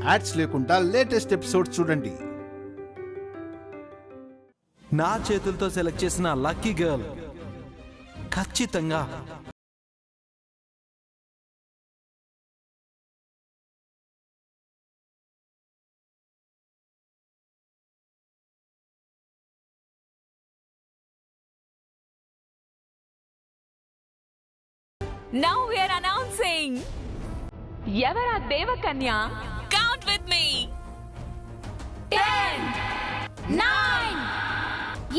Ads లేకుండా latest episodes చూడండి. నా చేతులతో సెలెక్ట్ చేసిన లక్కీ గర్ల్ ఖచ్చితంగా Now we are announcing Yavara Devakanya. Count with me. 10, 9,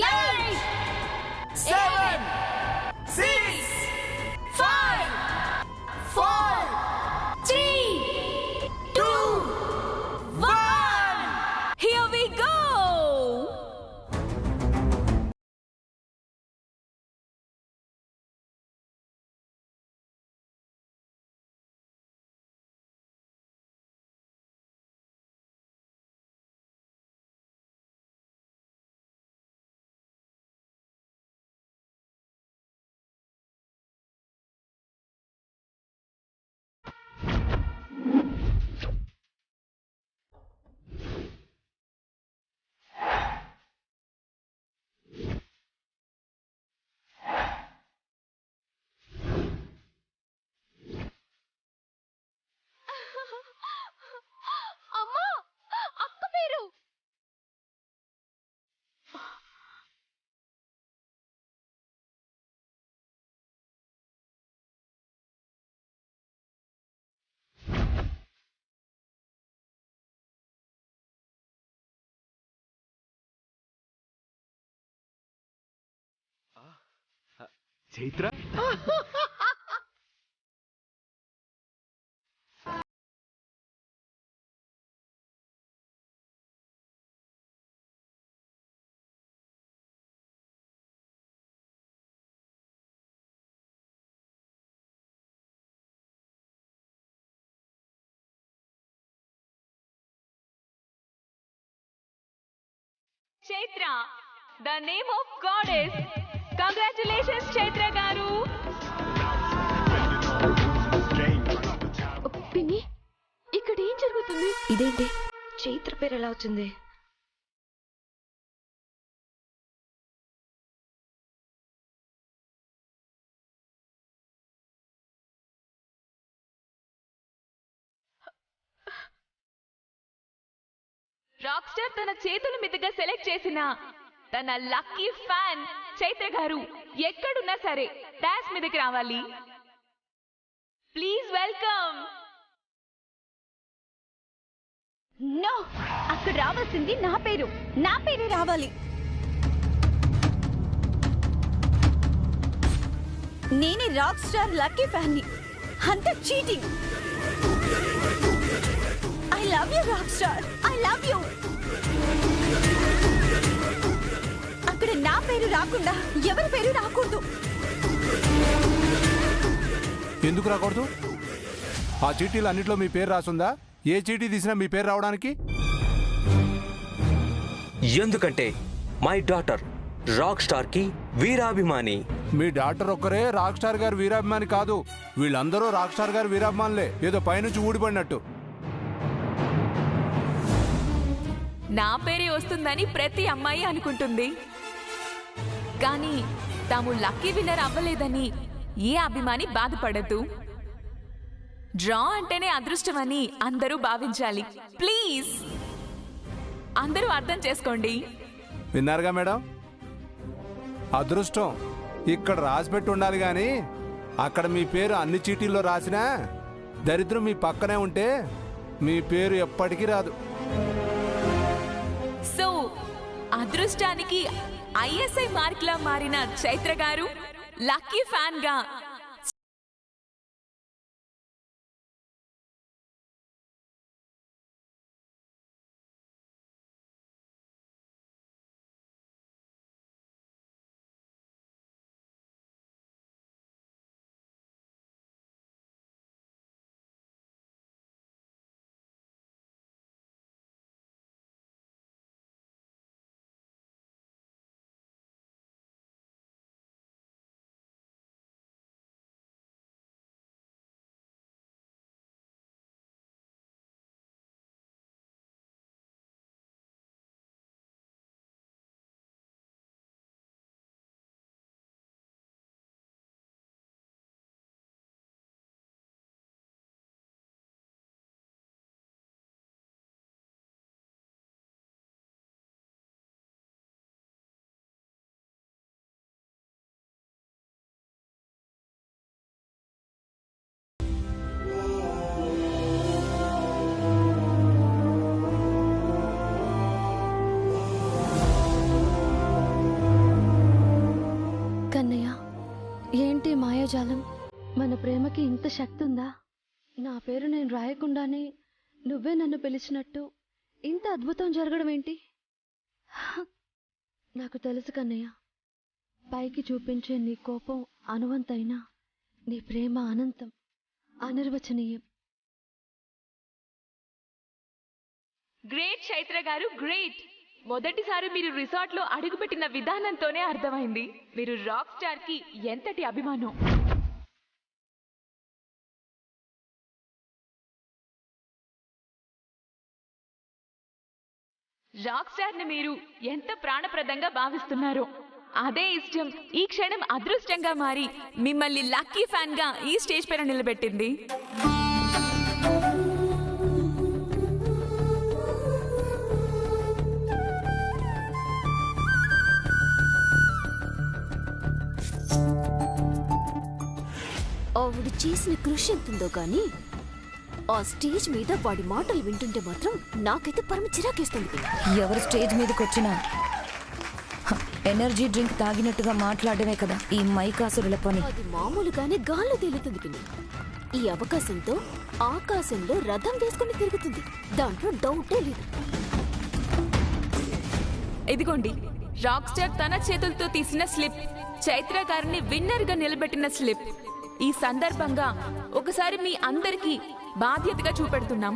8, 7, 6, 5, 4, 3, 2, 1. Here we go. అమ్మా అక్క పేరు Chaitra Chaitra, the name of goddess. Congratulations, Chaitra garu. పిన్ని ఇక్కడ ఏం జరుగుతుంది? ఇదేంటి చైత్ర పేరు ఎలా వచ్చింది? రాక్ స్టార్ తన చేతుల మీదుగా సెలెక్ట్ చేసిన తన లక్కీ ఫ్యాన్ చైత్ర గారు ఎక్కడున్నా సరే డాష్ మీదకి రావాలి. Please welcome. నో, అక్కడ రావాల్సింది నా పేరే రావాలి. నేనే రాక్ స్టార్ లక్కీ ఫ్యాన్ ని. అంత cheating. I love you rock star, I love you. అక్కడ నా పేరు రాకుండా ఎవరి పేరు రాకూడదు. ఎందుకు రాకూడదు? ఆ చీటీలు అన్నిట్లో మీ పేరు రాసుందా? ఏ చీటీ తీసినా మీ పేరు రావడానికి? ఎందుకంటే మై డాటర్ రాక్ స్టార్ కి వీరాభిమాని. మీ డాక్టర్ ఒక్కరే రాక్ స్టార్ గారు వీరాభిమాని కాదు, వీళ్ళందరూ రాక్ స్టార్ గారు వీరాభిమానులే, ఏదో పైనుంచి ఊడిపడినట్టు. నా పేరే వస్తుందని ప్రతి అమ్మాయి అనుకుంటుంది, కానీ తాము లక్కీ విన్నర్ అవ్వలేదని ఏ అభిమాని బాధపడద్దు. డ్రా అంటేనే అదృష్టమని అందరూ భావించాలి. ప్లీజ్ అందరూ అర్థం చేసుకోండి. విన్నారుగా మేడం? అదృష్టం ఇక్కడ రాసిపెట్టి ఉండాలి కానీ అక్కడ మీ పేరు అన్ని చీటీల్లో రాసినా దరిద్రం మీ పక్కనే ఉంటే మీ పేరు ఎప్పటికీ రాదు. సో అదృష్టానికి ఐఎస్ఐ మార్కులా మారిన చైత్ర గారు లక్కీ ఫ్యాన్ గా ప్రేమకి ఇంత శక్తి ఉందా? నా పేరు నేను రాయకుండానే నువ్వే నన్ను పిలిచినట్టు ఇంత అద్భుతం జరగడం ఏంటి? నాకు తెలుసు కన్నయ్య, పైకి చూపించే నీ కోపం అనువంతైనా నీ ప్రేమ అనంతం, అనిర్వచనీయం. గ్రేట్ చైత్ర గారు, గ్రేట్. మొదటిసారి మీరు రిసార్ట్ లో అడుగుపెట్టిన విధానంతోనే అర్థమైంది మీరు రాక్ స్టార్ కి ఎంతటి అభిమానం. రాక్ స్టార్ ని మీరు ఎంత ప్రాణప్రదంగా భావిస్తున్నారో అదే ఇష్టం ఈ క్షణం అదృష్టంగా మారి మిమ్మల్ని లక్కీ ఫ్యాన్ గా ఈ స్టేజ్ పైన నిలబెట్టింది. ఆవిడ చేసిన కృషి ఎంతుందో గాని ఆ స్టేజ్ మీద వాడి మాటలు వింటుంటే మాత్రం నాకైతే పరమ చిరాకేస్తుంది. ఎవరు స్టేజ్ మీదకి వచ్చినా ఎనర్జీ డ్రింక్ తాగినట్టుగా మాట్లాడమే కదా ఈ మైకాసురుల పని. అది మామూలుగానే గాల్లో తేలుతుంది పిన్ని. ఈ అవకాశంతో ఆకాశంలో రథం వేసుకుని తిరుగుతుంది, దాంట్లో డౌటే లేదు. ఇదిగోండి రాక్ స్టార్ తన చేతులతో తీసిన స్లిప్, చైత్ర గారిని విన్నర్ గా నిలబెట్టిన స్లిప్. ఈ సందర్భంగా ఒకసారి మీ అందరికీ బాధ్యతగా చూపెడుతున్నాం.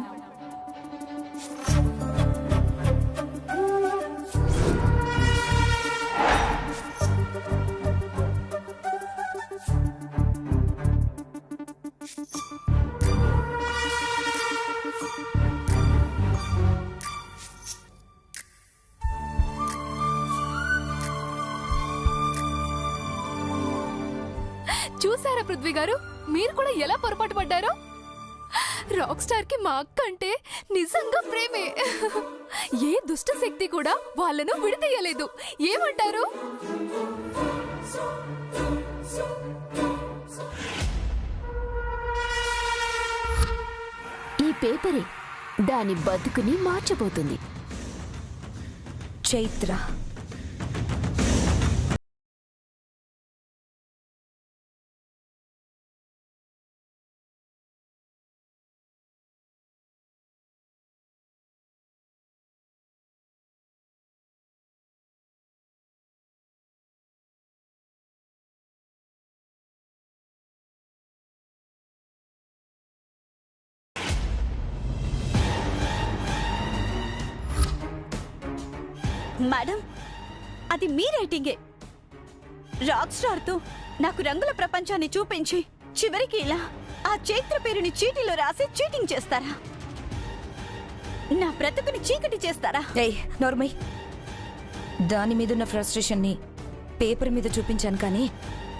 చూసారా పృథ్వీ గారు, మీరు కూడా ఎలా పొరపాటు పడ్డారో? రాక్ స్టార్ కి మా అక్క అంటే నిజంగా ప్రేమే. ఏ దుష్ట శక్తి కూడా వాళ్ళను విడదీయలేదు. ఏమంటారు? ఈ పేపరే దాని బతుకుని మార్చబోతుంది. చైత్ర మేడం, అది మీ రైటింగే. రాక్ స్టార్ తో నాకు రంగుల ప్రపంచాన్ని చూపించి చివరికి ఇలా ఆ చైత్ర పేరుని చీటీలో రాసి చీటింగ్ చేస్తారా? నా బ్రతుకుని చీకటి చేస్తారా? ఏయ్ నోర్మై, దాని మీదున్న ఫ్రస్ట్రేషన్ని పేపర్ మీద చూపించాను కానీ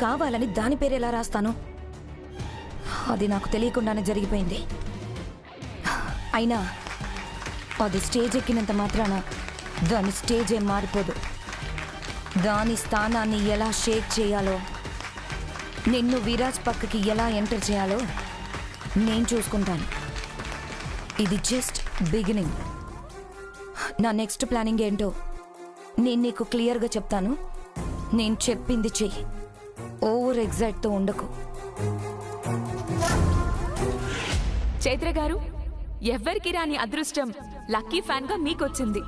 కావాలని దాని పేరు ఎలా రాస్తాను? అది నాకు తెలియకుండానే జరిగిపోయింది. అయినా అది స్టేజ్ ఎక్కినంత మాత్రాన దాని స్టేజ్ ఏం మారిపోదు. దాని స్థానాన్ని ఎలా షేక్ చేయాలో, నిన్ను విరాజ్ పక్కకి ఎలా ఎంటర్ చేయాలో నేను చూసుకుంటాను. ఇది జస్ట్ బిగినింగ్. నా నెక్స్ట్ ప్లానింగ్ ఏంటో నేను నీకు క్లియర్గా చెప్తాను. నేను చెప్పింది చెయ్యి, ఓవర్ ఎగ్జైట్తో ఉండకు. చైత్ర గారు, ఎవ్వరికి రాని అదృష్టం లక్కీ ఫ్యాన్ గా మీకొచ్చింది.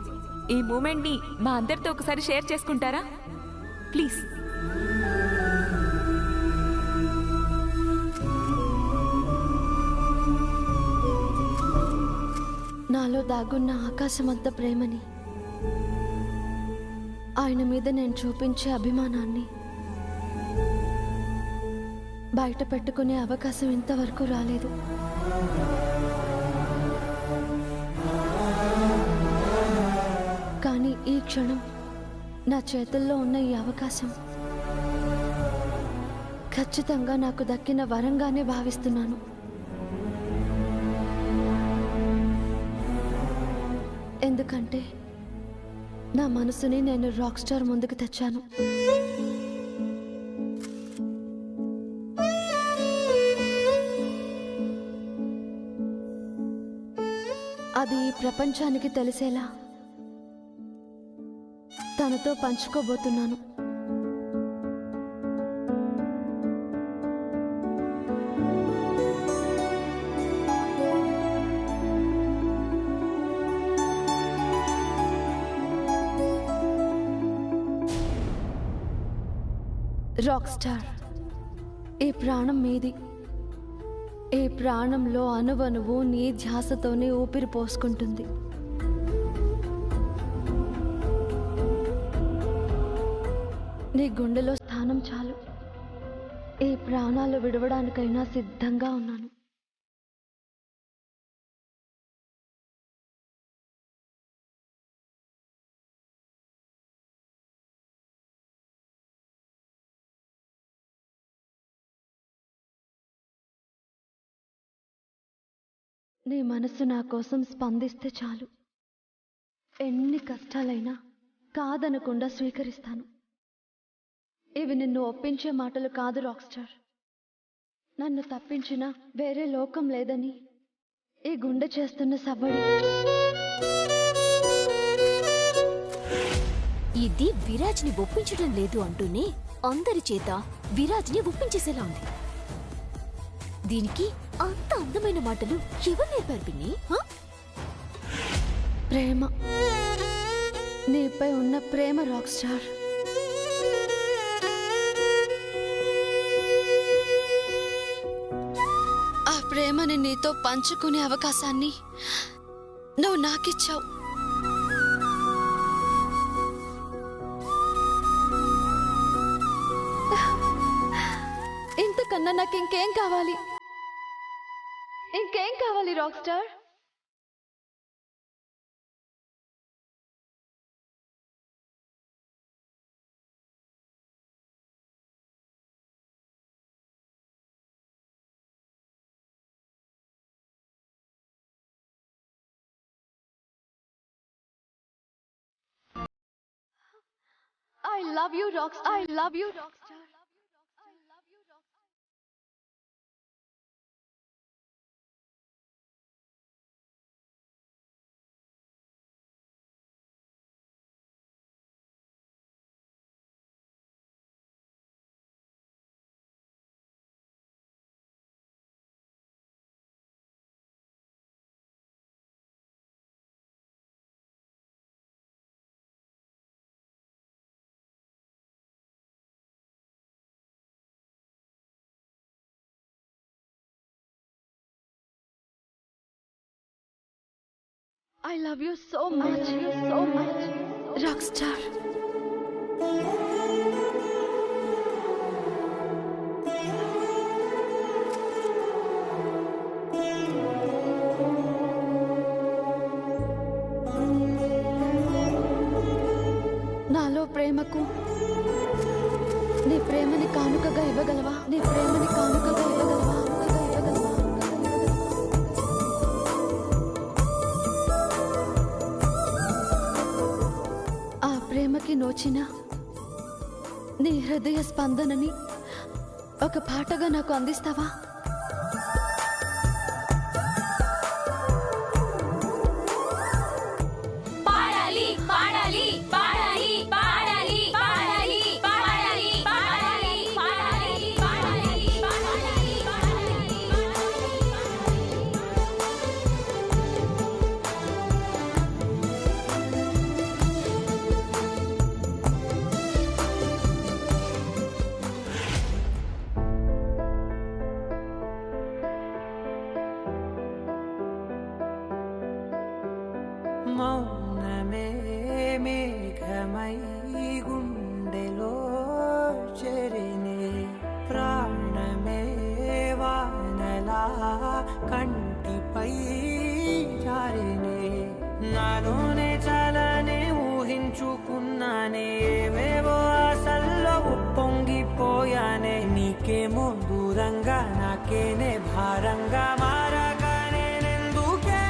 ఈ మూమెంట్ ని మా అందరితో ఒకసారి షేర్ చేసుకుంటారా ప్లీజ్? నాలో దాగున్న ఆకాశమంత ప్రేమని, ఆయన మీద నేను చూపించే అభిమానాన్ని బయట పెట్టుకునే అవకాశం ఇంతవరకు రాలేదు. కానీ ఈ క్షణం నా చేతుల్లో ఉన్న ఈ అవకాశం ఖచ్చితంగా నాకు దక్కిన వరంగానే భావిస్తున్నాను. ఎందుకంటే నా మనసుని నేను రాక్ స్టార్ ముందుకు తెచ్చాను. అది ఈ ప్రపంచానికి తెలిసేలా తనతో పంచుకోబోతున్నాను. రాక్ స్టార్, ఈ ప్రాణం మీది. ఈ ప్రాణంలో అణువణువు నీ ధ్యాసతోనే ఊపిరి పోసుకుంటుంది. నీ గుండెలో స్థానం చాలు. ఈ ప్రాణాలు విడవడానికైనా సిద్ధంగా ఉన్నాను. నీ మనసు నా కోసం స్పందిస్తే చాలు. ఎన్ని కష్టాలైనా కాదనకుండా స్వీకరిస్తాను. ఇవి నిన్ను ఒప్పించే మాటలు కాదు రాక్ స్టార్. నన్ను తప్పించిన వేరే లోకం లేదని ఈ గుండె చేస్తున్న సవ్వడి. ఇది విరాజ్ని ఒప్పించడం లేదు అంటూనే అందరి చేత విరాజ్ని ఒప్పించేసేలా ఉంది. దీనికి అంత అందమైన మాటలు ఎవరు నేర్పారు పిన్ని? ప్రేమ, నీపై ఉన్న ప్రేమ రాక్ స్టార్. ఆ ప్రేమని నీతో పంచుకునే అవకాశాన్ని నువ్వు నాకిచ్చావు. ఇంతకన్నా నాకు ఇంకేం కావాలి? ఇంకేం కావాలి rock star? I love you, Rockstar. I love you, Rockstar. I love you so much, Rockstar. నాలో ప్రేమకు నీ ప్రేమని కానుకగా ఇవ్వగలవా? నీ ప్రేమని కానుకగా ఇవ్వగలవా? ప్రేమకి నోచిన నీ హృదయ స్పందనని ఒక పాటగా నాకు అందిస్తావా? పాడాలి పాడాలి పాడాలి పాడాలి పాడాలి పాడాలి పాడాలి పాడాలి పాడాలి మౌనమే మేఘమై గుండెలో చెరినే ప్రాణమే వానలా కంటిపై జారినే నాలోనే చాలానే ఊహించుకున్నానే ఏవేవో ఆశల్లో ఉప్పొంగిపోయానే నీకేమో దూరంగా నాకేనే భారంగా మారగానే నెందుకే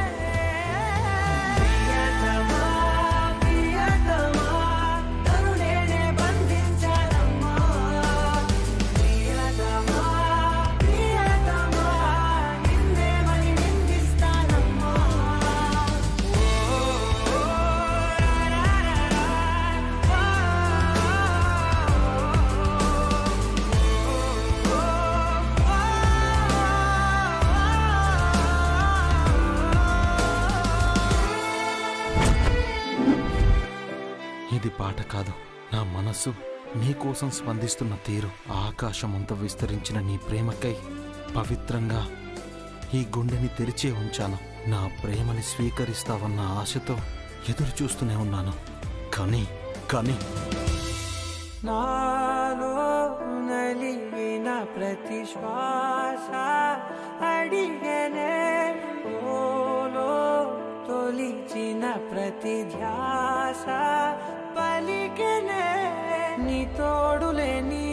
ఇది పాట కాదు, నా మనసు నీకోసం స్పందిస్తున్న తీరు, ఆకాశమంతా విస్తరించిన నీ ప్రేమకై పవిత్రంగా ఈ గుండెని తెరిచే ఉంచాను. నా ప్రేమని స్వీకరిస్తావన్న ఆశతో ఎదురు చూస్తూనే ఉన్నాను. కానీ నాలో నలిగిన ప్రతి శ్వాస అడిగనే ఓలో తొలిచిన ప్రతి ధ్యాస పలికనే నీ తోడులే నీ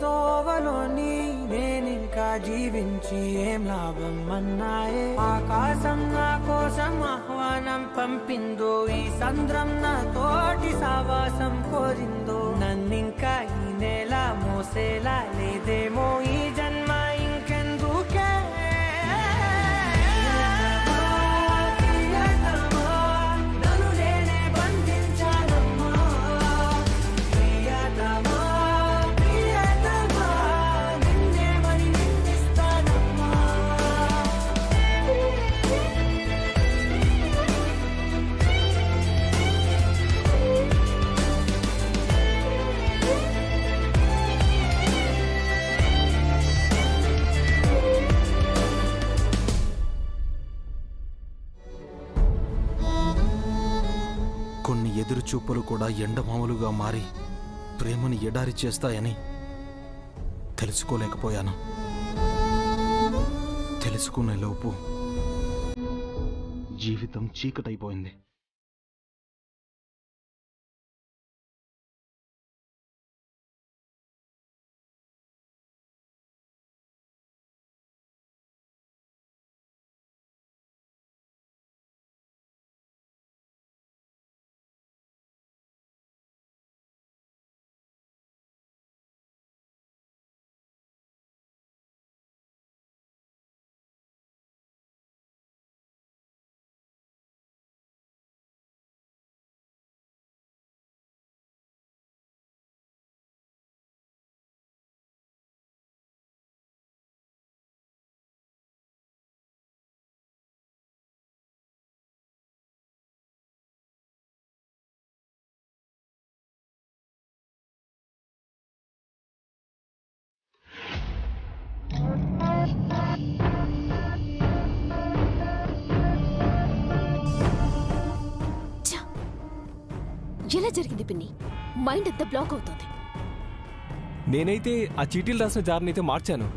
తోవలోని నేనింకా జీవించి ఏం లాభం అన్నాయే. ఆకాశం నా కోసం ఆహ్వానం పంపిందో, ఈ సంద్రం నా తోటి సావాసం కోరిందో, నన్నింకా ఈ నేల మోసేలా లేదేమో ఈ జన్మ ఇంకెందుకే. నన్ను నేనే బంధించానమ్మా ప్రియతమా, ప్రియతమా, నిన్నే మరి నిందిస్తానమ్మా. కొన్ని ఎదురు చూపులు కూడా ఎండమాములుగా మారి ప్రేమని ఎడారి చేస్తాయని తెలుసుకోలేకపోయాను. తెలుసుకునే లోపు జీవితం చీకటైపోయింది. ఎలా జరిగింది పిన్ని? మైండ్ అంతా బ్లాక్ అవుతుంది. నేనైతే ఆ చీటీలు రాసిన జార్నైతే మార్చాను.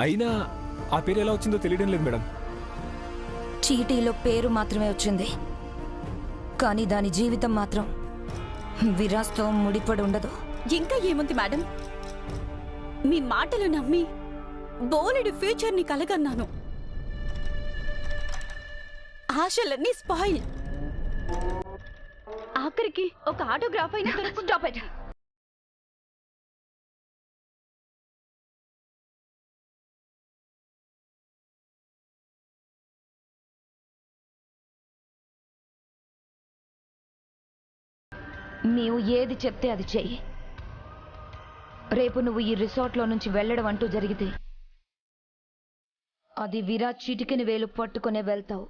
అయినా ఆ పేరు ఎలా వచ్చిందో తెలియడం లేదు మేడం. చీటీలో పేరు మాత్రమే వచ్చింది, కానీ దాని జీవితం మాత్రం విరాజ్తో ముడిపడి ఉండదు. ఇంకా ఏముంది మేడం, మీ మాటలు నమ్మి బోలెడు ఫ్యూచర్ని కలగన్నాను. ఆశలన్నీ స్పాయిల్. ఆఖరికి ఒక ఆటోగ్రాఫ్ అయినా దొరుకుతాం. నీవు ఏది చెప్తే అది చెయ్యి. రేపు నువ్వు ఈ రిసార్ట్లో నుంచి వెళ్ళడం అంటూ జరిగితే అది విరాజ్ చిటికిన వేలు పట్టుకునే వెళ్తావు.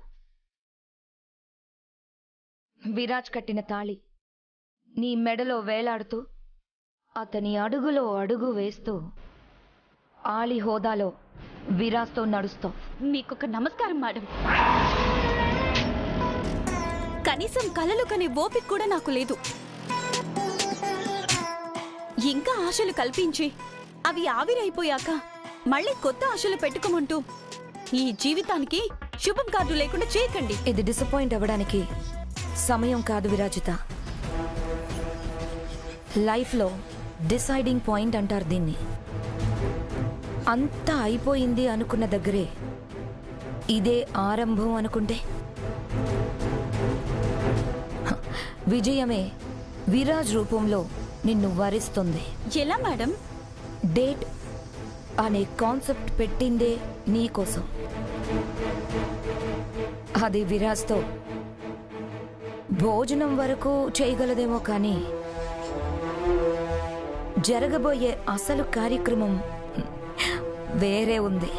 విరాజ్ కట్టిన తాళి నీ మెడలో వేలాడుతూ అతని అడుగులో అడుగు వేస్తూ ఆలి హోదాలో విరాజ్తో నడుస్తావు. మీకొక నమస్కారం మేడం. కనీసం కలలు కనే ఓపిక కూడా నాకు లేదు. ఇంకా ఆశలు కల్పించి అవి ఆవిరైపోయాక మళ్ళీ కొత్త ఆశలు పెట్టుకోమంటూ ఈ జీవితానికి శుభం కార్డు లేకుండా చేయకండి. ఇది డిసప్పాయింట్ అవ్వడానికి సమయం కాదు విరాజిత. లైఫ్లో డిసైడింగ్ పాయింట్ అంటారు దీన్ని. అంతా అయిపోయింది అనుకున్న దగ్గరే ఇదే ఆరంభం అనుకుంటే విజయమే విరాజ్ రూపంలో నిన్ను వరిస్తుంది. ఎలా మేడం? డేట్ అనే కాన్సెప్ట్ పెట్టిందే నీకోసం. అది విరాజ్తో భోజనం వరకు చేయగలదేమో కానీ జరగబోయే అసలు కార్యక్రమం వేరే ఉంది.